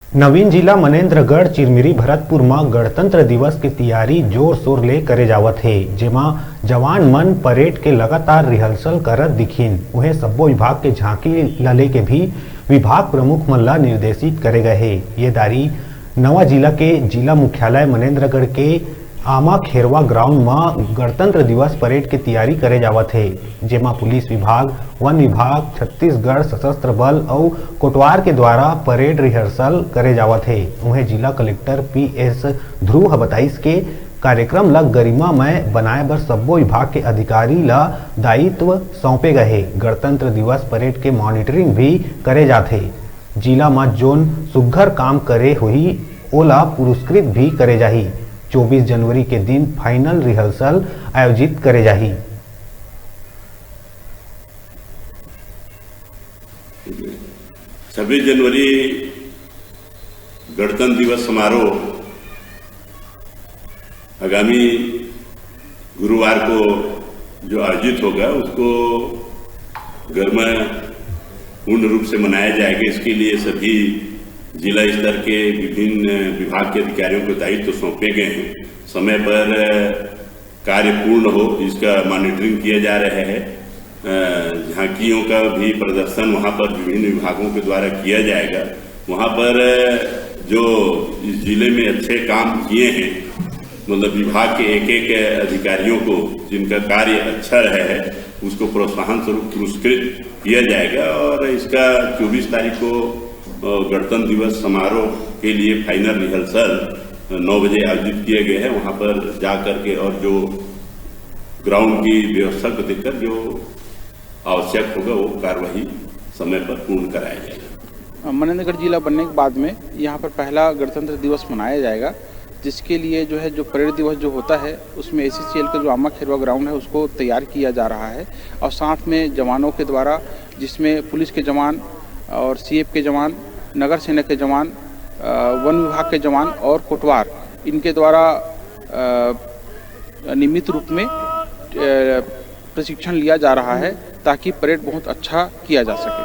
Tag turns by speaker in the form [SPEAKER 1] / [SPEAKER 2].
[SPEAKER 1] नवीन जिला मनेन्द्रगढ़ चिरमिरी भरतपुर में गणतंत्र दिवस की तैयारी जोर शोर ले करे जावत है, जेमा जवान मन परेड के लगातार रिहर्सल करत दिखीन। उन्हें सब्बो विभाग के झांकी लले के भी विभाग प्रमुख मन ला निर्देशित करे गए है। ये दारी नवा जिला के जिला मुख्यालय मनेन्द्रगढ़ के आमा खेरवा ग्राउंड में गणतंत्र दिवस परेड की तैयारी करे जावत है, जेमा पुलिस विभाग, वन विभाग, छत्तीसगढ़ सशस्त्र बल और कोटवार के द्वारा परेड रिहर्सल करे जावत है। उन्हें जिला कलेक्टर PS ध्रुव बताइस के कार्यक्रम ला गरिमामय बनाए बर सब्बो विभाग के अधिकारी ला दायित्व सौंपे गए है। गणतंत्र दिवस परेड के मॉनिटरिंग भी करे जाथे। जिला में जोन सुघ्घर काम करे हुई ओला पुरस्कृत भी करे जाही। 24 जनवरी के दिन फाइनल रिहर्सल आयोजित करे जाही।
[SPEAKER 2] 26 जनवरी गणतंत्र दिवस समारोह आगामी गुरुवार को जो आयोजित होगा उसको घर में पूर्ण रूप से मनाया जाएगा। इसके लिए सभी जिला स्तर के विभिन्न विभाग के अधिकारियों को दायित्व सौंपे गए हैं। समय पर कार्य पूर्ण हो इसका मॉनिटरिंग किया जा रहा है। झांकियों का भी प्रदर्शन वहां पर विभिन्न विभागों के द्वारा किया जाएगा। वहां पर जो इस जिले में अच्छे काम किए हैं, मतलब विभाग के एक एक अधिकारियों को जिनका कार्य अच्छा रहा है उसको प्रोत्साहन स्वरूप पुरस्कृत किया जाएगा। और इसका 24 तारीख को गणतंत्र दिवस समारोह के लिए फाइनल रिहर्सल 9 बजे आयोजित किए गए हैं। वहां पर जा करके और जो ग्राउंड की व्यवस्था को देखकर जो आवश्यक होगा वो कार्यवाही समय पर पूर्ण कराया जाएगा।
[SPEAKER 3] मनेन्द्रगढ़ जिला बनने के बाद में यहाँ पर पहला गणतंत्र दिवस मनाया जाएगा, जिसके लिए जो परेड दिवस जो होता है उसमें ACCL का जो आमा खेरवा ग्राउंड है उसको तैयार किया जा रहा है। और साथ में जवानों के द्वारा, जिसमें पुलिस के जवान और CF के जवान, नगर सेना के जवान, वन विभाग के जवान और कोटवार, इनके द्वारा नियमित रूप में प्रशिक्षण लिया जा रहा है ताकि परेड बहुत अच्छा किया जा सके।